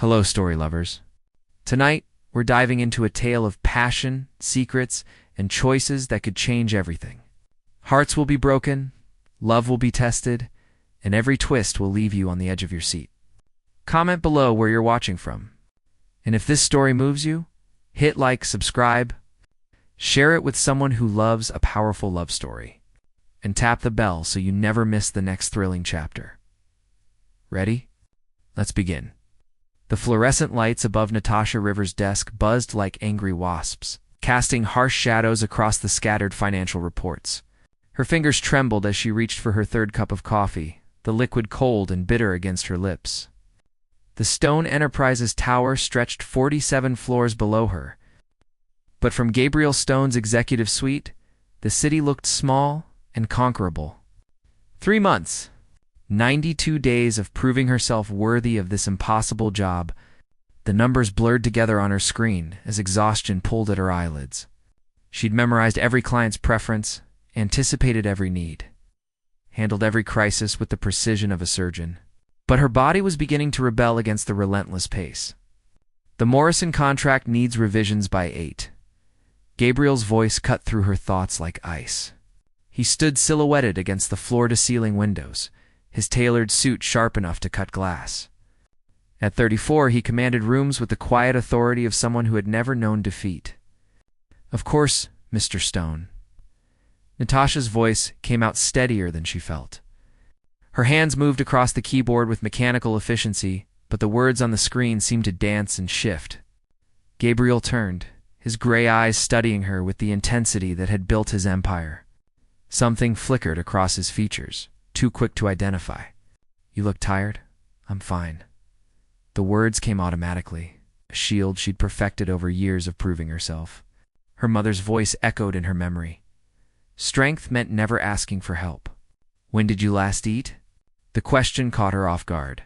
Hello, story lovers. Tonight, we're diving into a tale of passion, secrets, and choices that could change everything. Hearts will be broken, love will be tested, and every twist will leave you on the edge of your seat. Comment below where you're watching from. And if this story moves you, hit like, subscribe, share it with someone who loves a powerful love story, and tap the bell so you never miss the next thrilling chapter. Ready? Let's begin. The fluorescent lights above Natasha Rivers' desk buzzed like angry wasps, casting harsh shadows across the scattered financial reports. Her fingers trembled as she reached for her third cup of coffee, the liquid cold and bitter against her lips. The Stone Enterprises tower stretched 47 floors below her, but from Gabriel Stone's executive suite, the city looked small and conquerable. 3 months. 92 days of proving herself worthy of this impossible job. The numbers blurred together on her screen as exhaustion pulled at her eyelids. She'd memorized every client's preference, anticipated every need, handled every crisis with the precision of a surgeon. But her body was beginning to rebel against the relentless pace. The Morrison contract needs revisions by 8. Gabriel's voice cut through her thoughts like ice. He stood silhouetted against the floor-to-ceiling windows, his tailored suit sharp enough to cut glass. At 34, he commanded rooms with the quiet authority of someone who had never known defeat. "Of course, Mr. Stone." Natasha's voice came out steadier than she felt. Her hands moved across the keyboard with mechanical efficiency, but the words on the screen seemed to dance and shift. Gabriel turned, his gray eyes studying her with the intensity that had built his empire. Something flickered across his features, too quick to identify. "You look tired?" "I'm fine." The words came automatically, a shield she'd perfected over years of proving herself. Her mother's voice echoed in her memory. Strength meant never asking for help. "When did you last eat?" The question caught her off guard.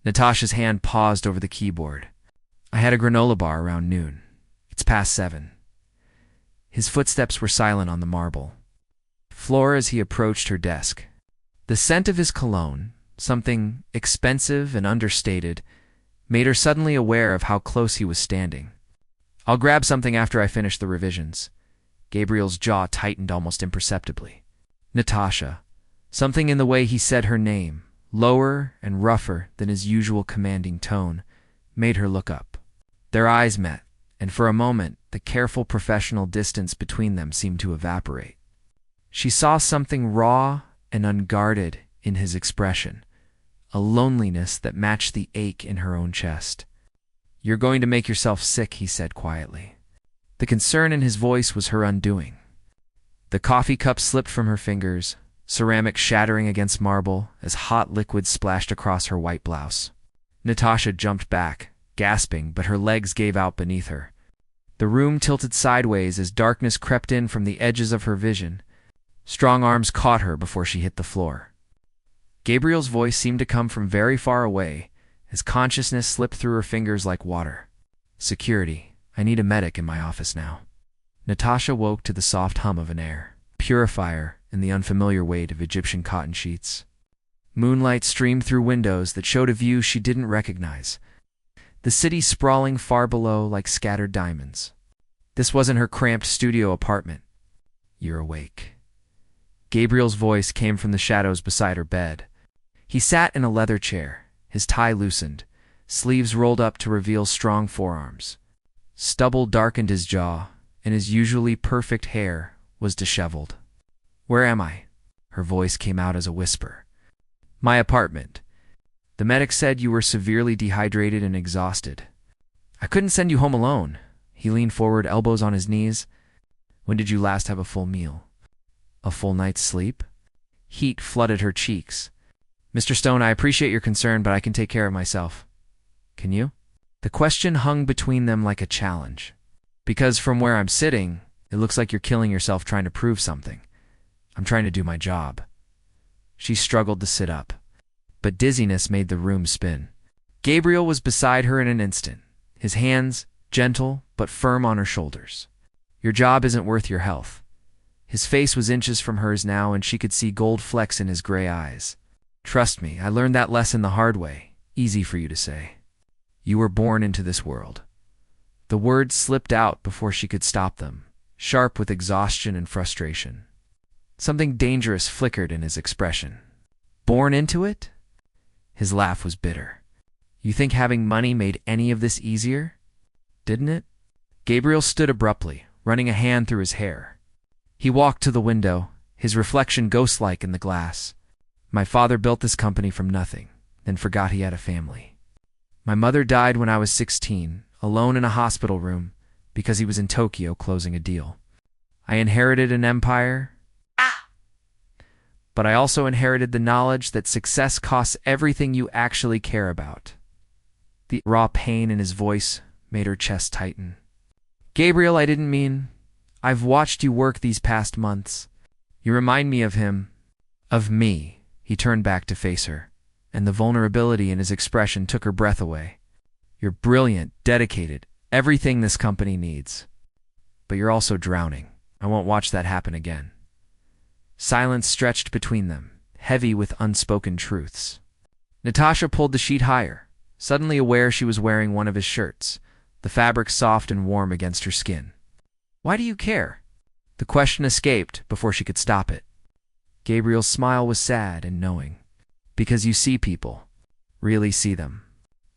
Natasha's hand paused over the keyboard. "I had a granola bar around noon. It's past 7. His footsteps were silent on the marble floor as he approached her desk. The scent of his cologne, something expensive and understated, made her suddenly aware of how close he was standing. "I'll grab something after I finish the revisions." Gabriel's jaw tightened almost imperceptibly. "Natasha." Something in the way he said her name, lower and rougher than his usual commanding tone, made her look up. Their eyes met, and for a moment the careful professional distance between them seemed to evaporate. She saw something raw and unguarded in his expression, a loneliness that matched the ache in her own chest. "You're going to make yourself sick," he said quietly. The concern in his voice was her undoing. The coffee cup slipped from her fingers, ceramic shattering against marble as hot liquid splashed across her white blouse. Natasha jumped back, gasping, but her legs gave out beneath her. The room tilted sideways as darkness crept in from the edges of her vision. Strong arms caught her before she hit the floor. Gabriel's voice seemed to come from very far away as consciousness slipped through her fingers like water. "Security. I need a medic in my office now." Natasha woke to the soft hum of an air purifier and the unfamiliar weight of Egyptian cotton sheets. Moonlight streamed through windows that showed a view she didn't recognize, the city sprawling far below like scattered diamonds. This wasn't her cramped studio apartment. "You're awake." Gabriel's voice came from the shadows beside her bed. He sat in a leather chair, his tie loosened, sleeves rolled up to reveal strong forearms. Stubble darkened his jaw, and his usually perfect hair was disheveled. "Where am I?" Her voice came out as a whisper. "My apartment. The medic said you were severely dehydrated and exhausted. I couldn't send you home alone." He leaned forward, elbows on his knees. "When did you last have a full meal?" "A full night's sleep?" Heat flooded her cheeks. "Mr. Stone, I appreciate your concern, but I can take care of myself." "Can you?" The question hung between them like a challenge. "Because from where I'm sitting, it looks like you're killing yourself trying to prove something. I'm trying to do my job." She struggled to sit up, but dizziness made the room spin. Gabriel was beside her in an instant, his hands gentle but firm on her shoulders. "Your job isn't worth your health." His face was inches from hers now, and she could see gold flecks in his gray eyes. "Trust me, I learned that lesson the hard way. Easy for you to say." You were born into this world. The words slipped out before she could stop them, sharp with exhaustion and frustration. Something dangerous flickered in his expression. Born into it? His laugh was bitter. You think having money made any of this easier? Didn't it? Gabriel stood abruptly, running a hand through his hair. He walked to the window, his reflection ghost-like in the glass. My father built this company from nothing, then forgot he had a family. My mother died when I was 16, alone in a hospital room, because he was in Tokyo closing a deal. I inherited an empire, but I also inherited the knowledge that success costs everything you actually care about. The raw pain in his voice made her chest tighten. Gabriel, I didn't mean... I've watched you work these past months. You remind me of him. Of me. He turned back to face her, and the vulnerability in his expression took her breath away. You're brilliant, dedicated, everything this company needs. But you're also drowning. I won't watch that happen again. Silence stretched between them, heavy with unspoken truths. Natasha pulled the sheet higher, suddenly aware she was wearing one of his shirts, the fabric soft and warm against her skin. Why do you care? The question escaped before she could stop it. Gabriel's smile was sad and knowing. Because you see people. Really see them.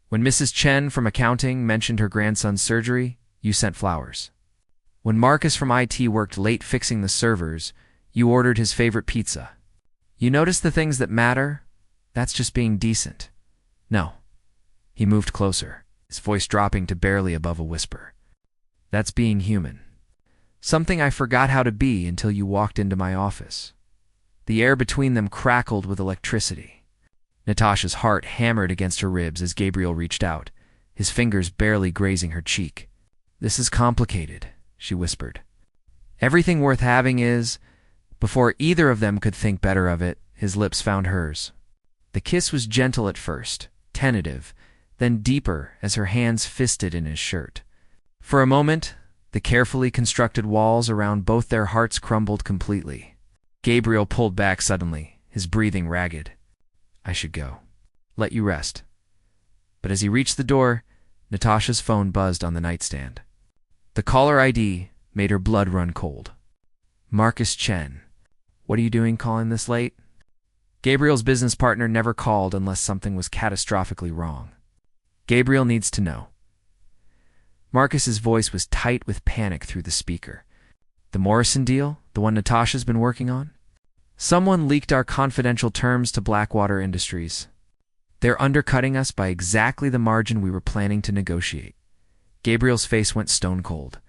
When Mrs. Chen from accounting mentioned her grandson's surgery, you sent flowers. When Marcus from IT worked late fixing the servers, you ordered his favorite pizza. You notice the things that matter? That's just being decent. No. He moved closer, his voice dropping to barely above a whisper. That's being human. Something I forgot how to be until you walked into my office. The air between them crackled with electricity. Natasha's heart hammered against her ribs as Gabriel reached out, his fingers barely grazing her cheek. This is complicated, she whispered. Everything worth having is... Before either of them could think better of it, his lips found hers. The kiss was gentle at first, tentative, then deeper as her hands fisted in his shirt. For a moment, the carefully constructed walls around both their hearts crumbled completely. Gabriel pulled back suddenly, his breathing ragged. I should go. Let you rest. But as he reached the door, Natasha's phone buzzed on the nightstand. The caller ID made her blood run cold. Marcus Chen. What are you doing calling this late? Gabriel's business partner never called unless something was catastrophically wrong. Gabriel needs to know. Marcus's voice was tight with panic through the speaker. The Morrison deal? The one Natasha's been working on? Someone leaked our confidential terms to Blackwater Industries. They're undercutting us by exactly the margin we were planning to negotiate. Gabriel's face went stone cold.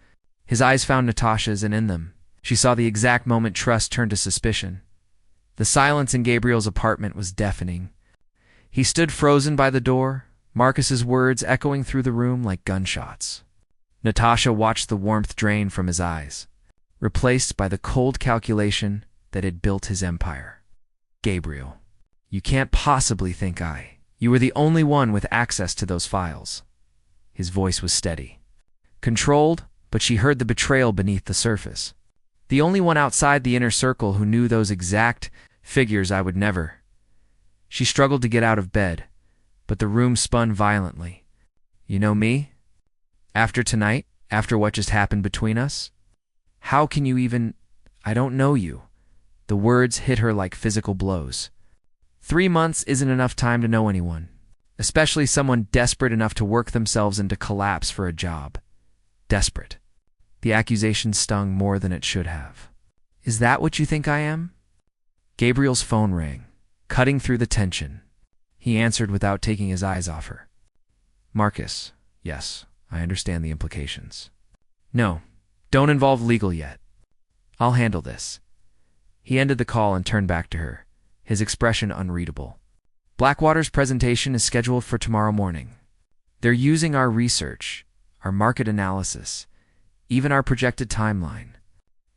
His eyes found Natasha's, and in them, she saw the exact moment trust turned to suspicion. The silence in Gabriel's apartment was deafening. He stood frozen by the door, Marcus's words echoing through the room like gunshots. Natasha watched the warmth drain from his eyes, replaced by the cold calculation that had built his empire. Gabriel, you can't possibly think You were the only one with access to those files. His voice was steady. Controlled, but she heard the betrayal beneath the surface. The only one outside the inner circle who knew those exact figures I would never. She struggled to get out of bed, but the room spun violently. You know me? After tonight? After what just happened between us? How can you even... I don't know you. The words hit her like physical blows. 3 months isn't enough time to know anyone, especially someone desperate enough to work themselves into collapse for a job. Desperate. The accusation stung more than it should have. Is that what you think I am? Gabriel's phone rang, cutting through the tension. He answered without taking his eyes off her. Marcus, yes, I understand the implications. No, don't involve legal yet. I'll handle this. He ended the call and turned back to her, his expression unreadable. Blackwater's presentation is scheduled for tomorrow morning. They're using our research, our market analysis, even our projected timeline.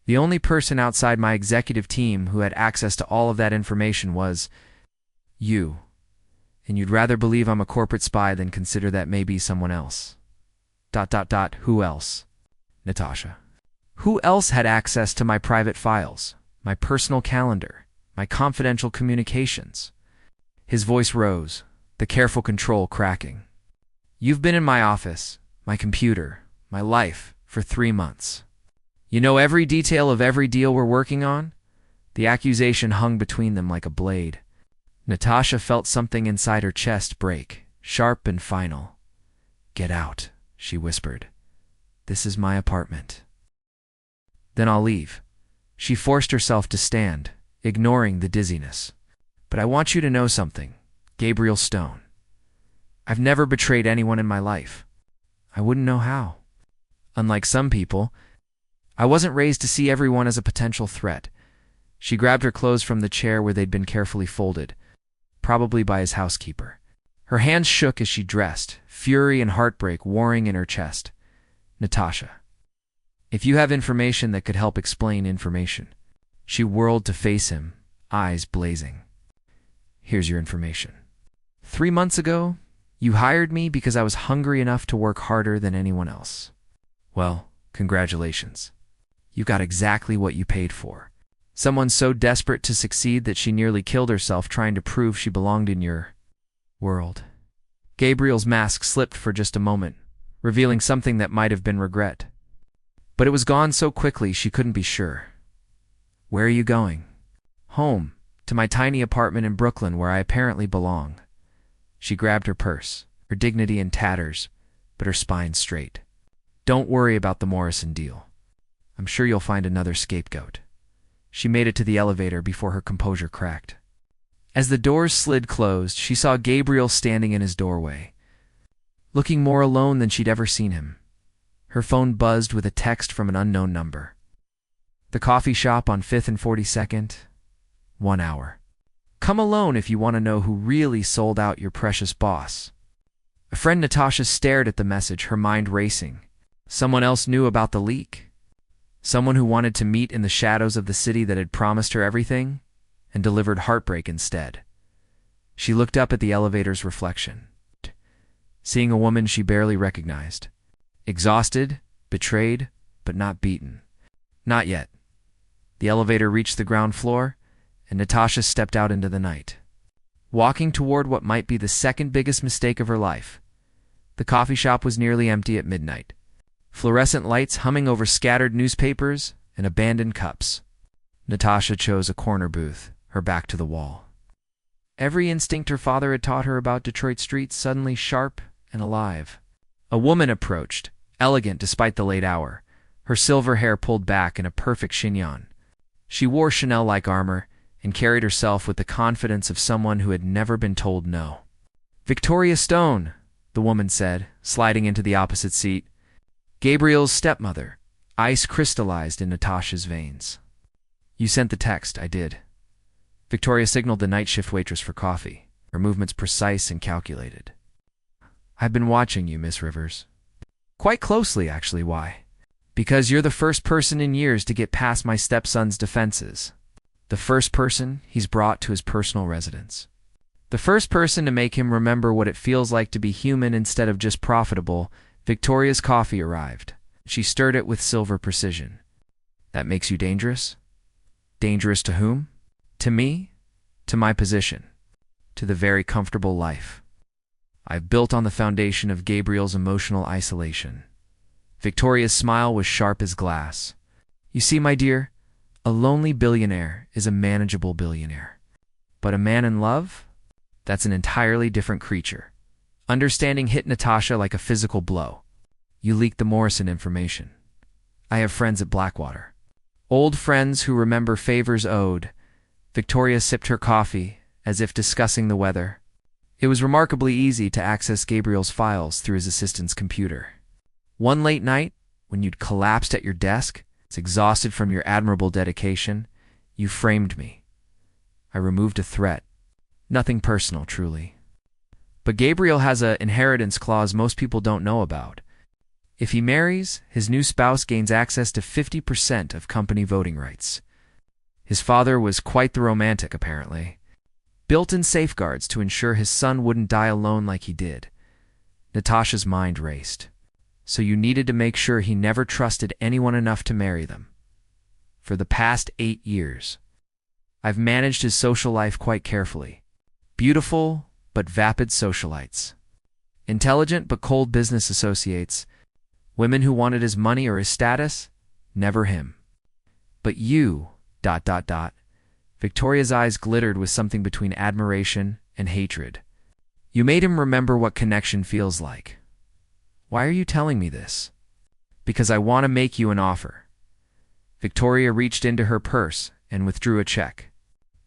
The only person outside my executive team who had access to all of that information was you. And you'd rather believe I'm a corporate spy than consider that may be someone else. ... Who else? Natasha. Who else had access to my private files, my personal calendar, my confidential communications? His voice rose, the careful control cracking. You've been in my office, my computer, my life for 3 months. You know every detail of every deal we're working on?" The accusation hung between them like a blade. Natasha felt something inside her chest break, sharp and final. "Get out," she whispered. "This is my apartment." "Then I'll leave." She forced herself to stand, ignoring the dizziness. "But I want you to know something, Gabriel Stone. I've never betrayed anyone in my life. I wouldn't know how. Unlike some people, I wasn't raised to see everyone as a potential threat." She grabbed her clothes from the chair where they'd been carefully folded, probably by his housekeeper. Her hands shook as she dressed, fury and heartbreak warring in her chest. "Natasha, if you have information that could help explain information." She whirled to face him, eyes blazing. "Here's your information. 3 months ago, you hired me because I was hungry enough to work harder than anyone else. Well, congratulations. You got exactly what you paid for. Someone so desperate to succeed that she nearly killed herself trying to prove she belonged in your world." Gabriel's mask slipped for just a moment, revealing something that might have been regret. But it was gone so quickly she couldn't be sure. "Where are you going?" "Home, to my tiny apartment in Brooklyn where I apparently belong." She grabbed her purse, her dignity in tatters, but her spine straight. "Don't worry about the Morrison deal. I'm sure you'll find another scapegoat." She made it to the elevator before her composure cracked. As the doors slid closed, she saw Gabriel standing in his doorway, looking more alone than she'd ever seen him. Her phone buzzed with a text from an unknown number. "The coffee shop on 5th and 42nd, 1 hour. Come alone if you want to know who really sold out your precious boss." A friend Natasha stared at the message, her mind racing. Someone else knew about the leak? Someone who wanted to meet in the shadows of the city that had promised her everything and delivered heartbreak instead. She looked up at the elevator's reflection, seeing a woman she barely recognized. Exhausted, betrayed, but not beaten. Not yet. The elevator reached the ground floor, and Natasha stepped out into the night, walking toward what might be the second biggest mistake of her life. The coffee shop was nearly empty at midnight, fluorescent lights humming over scattered newspapers and abandoned cups. Natasha chose a corner booth, her back to the wall. Every instinct her father had taught her about Detroit streets suddenly sharp and alive. A woman approached, elegant despite the late hour, her silver hair pulled back in a perfect chignon. She wore Chanel-like armor and carried herself with the confidence of someone who had never been told no. "Victoria Stone," the woman said, sliding into the opposite seat. Gabriel's stepmother, ice crystallized in Natasha's veins. "You sent the text." "I did." Victoria signaled the night shift waitress for coffee, her movements precise and calculated. "I've been watching you, Miss Rivers. Quite closely, actually. Why?" "Because you're the first person in years to get past my stepson's defenses. The first person he's brought to his personal residence. The first person to make him remember what it feels like to be human instead of just profitable." Victoria's coffee arrived. She stirred it with silver precision. "That makes you dangerous?" "Dangerous to whom?" "To me, to my position, to the very comfortable life I've built on the foundation of Gabriel's emotional isolation." Victoria's smile was sharp as glass. "You see, my dear, a lonely billionaire is a manageable billionaire. But a man in love? That's an entirely different creature." Understanding hit Natasha like a physical blow. "You leaked the Morrison information. I have friends at Blackwater. Old friends who remember favors owed." Victoria sipped her coffee, as if discussing the weather. It was remarkably easy to access Gabriel's files through his assistant's computer. "One late night, when you'd collapsed at your desk, exhausted from your admirable dedication, you framed me. I removed a threat. Nothing personal, truly. But Gabriel has an inheritance clause most people don't know about. If he marries, his new spouse gains access to 50% of company voting rights. His father was quite the romantic, apparently. Built-in safeguards to ensure his son wouldn't die alone like he did." Natasha's mind raced. "So you needed to make sure he never trusted anyone enough to marry them. For the past 8 years. I've managed his social life quite carefully. Beautiful, but vapid socialites. Intelligent but cold business associates. Women who wanted his money or his status, never him. But you, ... Victoria's eyes glittered with something between admiration and hatred. You made him remember what connection feels like. Why are you telling me this? Because I want to make you an offer. Victoria reached into her purse and withdrew a check.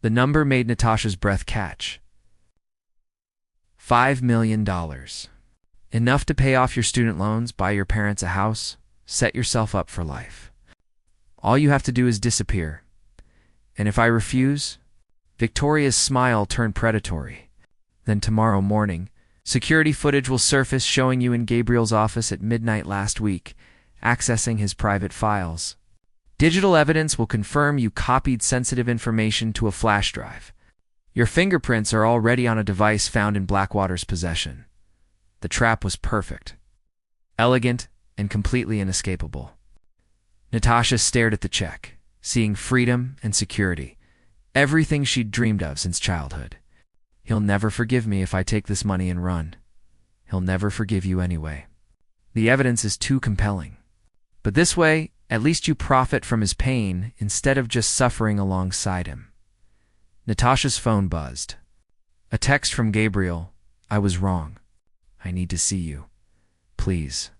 The number made Natasha's breath catch. $5 million. Enough to pay off your student loans, buy your parents a house, set yourself up for life. All you have to do is disappear. And if I refuse? Victoria's smile turned predatory. Then tomorrow morning, security footage will surface showing you in Gabriel's office at midnight last week, accessing his private files. Digital evidence will confirm you copied sensitive information to a flash drive. Your fingerprints are already on a device found in Blackwater's possession. The trap was perfect, elegant, and completely inescapable. Natasha stared at the check, seeing freedom and security, everything she'd dreamed of since childhood. He'll never forgive me if I take this money and run. He'll never forgive you anyway. The evidence is too compelling. But this way, at least you profit from his pain instead of just suffering alongside him. Natasha's phone buzzed. A text from Gabriel. I was wrong. I need to see you. Please.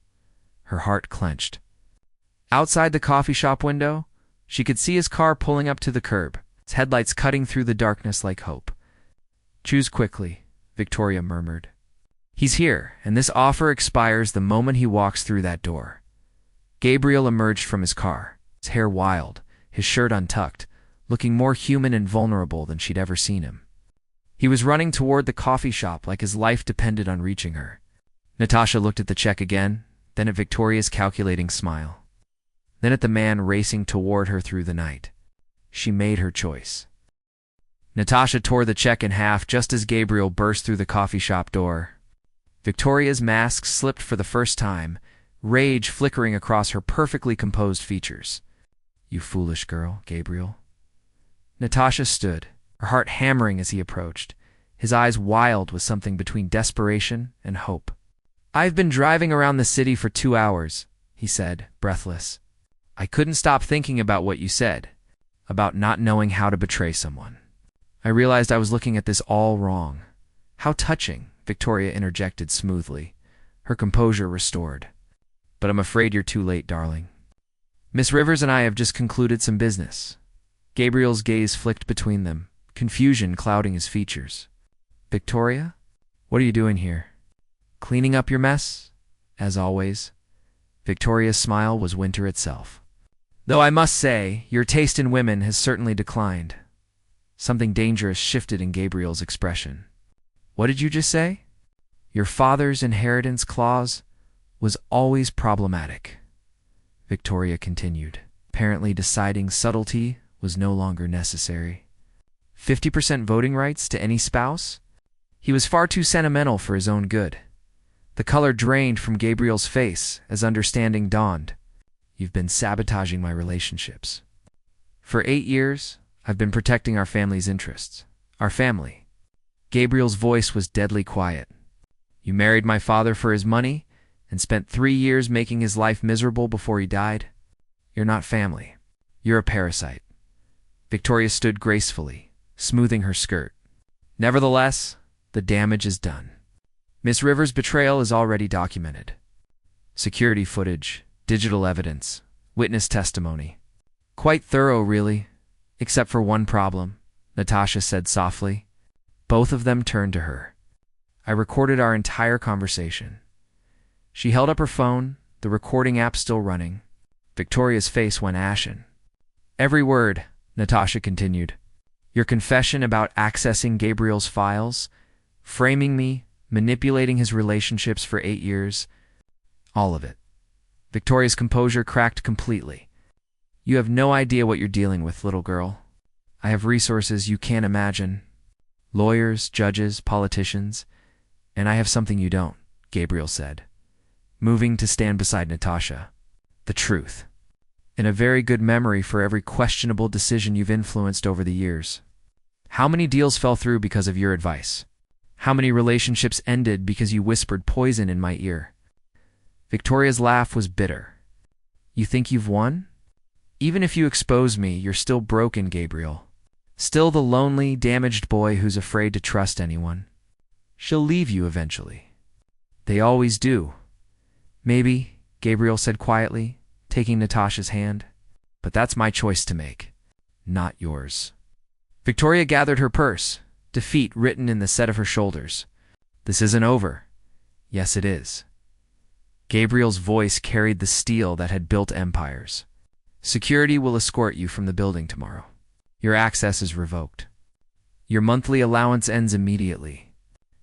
Her heart clenched. Outside the coffee shop window, she could see his car pulling up to the curb, its headlights cutting through the darkness like hope. Choose quickly, Victoria murmured. He's here, and this offer expires the moment he walks through that door. Gabriel emerged from his car, his hair wild, his shirt untucked, looking more human and vulnerable than she'd ever seen him. He was running toward the coffee shop like his life depended on reaching her. Natasha looked at the check again, then at Victoria's calculating smile. Then at the man racing toward her through the night. She made her choice. Natasha tore the check in half just as Gabriel burst through the coffee shop door. Victoria's mask slipped for the first time, rage flickering across her perfectly composed features. You foolish girl, Gabriel. Natasha stood, her heart hammering as he approached, his eyes wild with something between desperation and hope. I've been driving around the city for 2 hours, he said, breathless. I couldn't stop thinking about what you said, about not knowing how to betray someone. I realized I was looking at this all wrong. How touching, Victoria interjected smoothly, her composure restored. But I'm afraid you're too late, darling. Miss Rivers and I have just concluded some business. Gabriel's gaze flicked between them, confusion clouding his features. Victoria? What are you doing here? Cleaning up your mess? As always. Victoria's smile was winter itself. Though I must say, your taste in women has certainly declined. Something dangerous shifted in Gabriel's expression. What did you just say? Your father's inheritance clause was always problematic. Victoria continued, apparently deciding subtlety was no longer necessary. 50% voting rights to any spouse? He was far too sentimental for his own good. The color drained from Gabriel's face as understanding dawned. You've been sabotaging my relationships. For 8 years, I've been protecting our family's interests. Our family. Gabriel's voice was deadly quiet. You married my father for his money and spent 3 years making his life miserable before he died? You're not family. You're a parasite. Victoria stood gracefully, smoothing her skirt. Nevertheless, the damage is done. Miss Rivers' betrayal is already documented. Security footage, digital evidence, witness testimony. Quite thorough, really, except for one problem, Natasha said softly. Both of them turned to her. I recorded our entire conversation. She held up her phone, the recording app still running. Victoria's face went ashen. Every word, Natasha continued. Your confession about accessing Gabriel's files, framing me, manipulating his relationships for 8 years, all of it. Victoria's composure cracked completely. You have no idea what you're dealing with, little girl. I have resources you can't imagine. Lawyers, judges, politicians, and I have something you don't, Gabriel said, moving to stand beside Natasha. The truth. And a very good memory for every questionable decision you've influenced over the years. How many deals fell through because of your advice? How many relationships ended because you whispered poison in my ear? Victoria's laugh was bitter. You think you've won? Even if you expose me, you're still broken, Gabriel. Still the lonely, damaged boy who's afraid to trust anyone. She'll leave you eventually. They always do. Maybe, Gabriel said quietly, taking Natasha's hand. But that's my choice to make, not yours. Victoria gathered her purse, defeat written in the set of her shoulders. This isn't over. Yes, it is. Gabriel's voice carried the steel that had built empires. Security will escort you from the building tomorrow. Your access is revoked. Your monthly allowance ends immediately.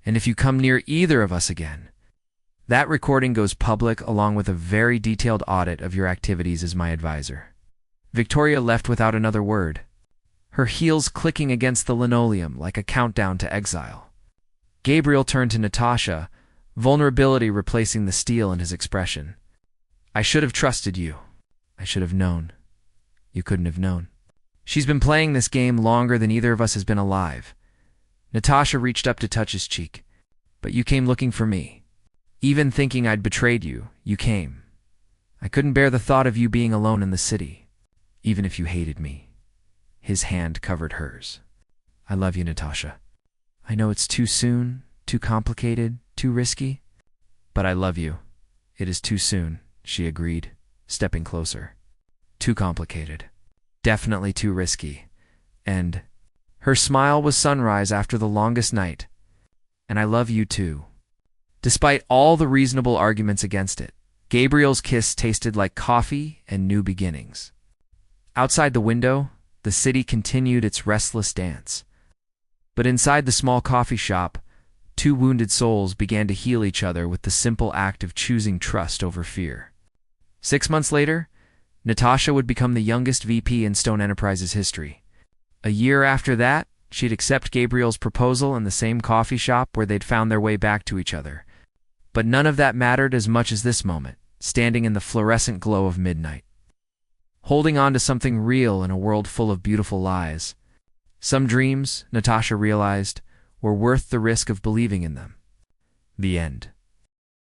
And if you come near either of us again, that recording goes public along with a very detailed audit of your activities as my advisor. Victoria left without another word, her heels clicking against the linoleum like a countdown to exile. Gabriel turned to Natasha, vulnerability replacing the steel in his expression. I should have trusted you. I should have known. You couldn't have known. She's been playing this game longer than either of us has been alive. Natasha reached up to touch his cheek. But you came looking for me. Even thinking I'd betrayed you, you came. I couldn't bear the thought of you being alone in the city. Even if you hated me. His hand covered hers. I love you, Natasha. I know it's too soon, too complicated, too risky. But I love you. It is too soon, she agreed, stepping closer. Too complicated. Definitely too risky. And her smile was sunrise after the longest night. And I love you too. Despite all the reasonable arguments against it, Gabriel's kiss tasted like coffee and new beginnings. Outside the window, the city continued its restless dance. But inside the small coffee shop, two wounded souls began to heal each other with the simple act of choosing trust over fear. 6 months later, Natasha would become the youngest VP in Stone Enterprises history. A year after that, she'd accept Gabriel's proposal in the same coffee shop where they'd found their way back to each other. But none of that mattered as much as this moment, standing in the fluorescent glow of midnight. Holding on to something real in a world full of beautiful lies. Some dreams, Natasha realized, were worth the risk of believing in them. The end.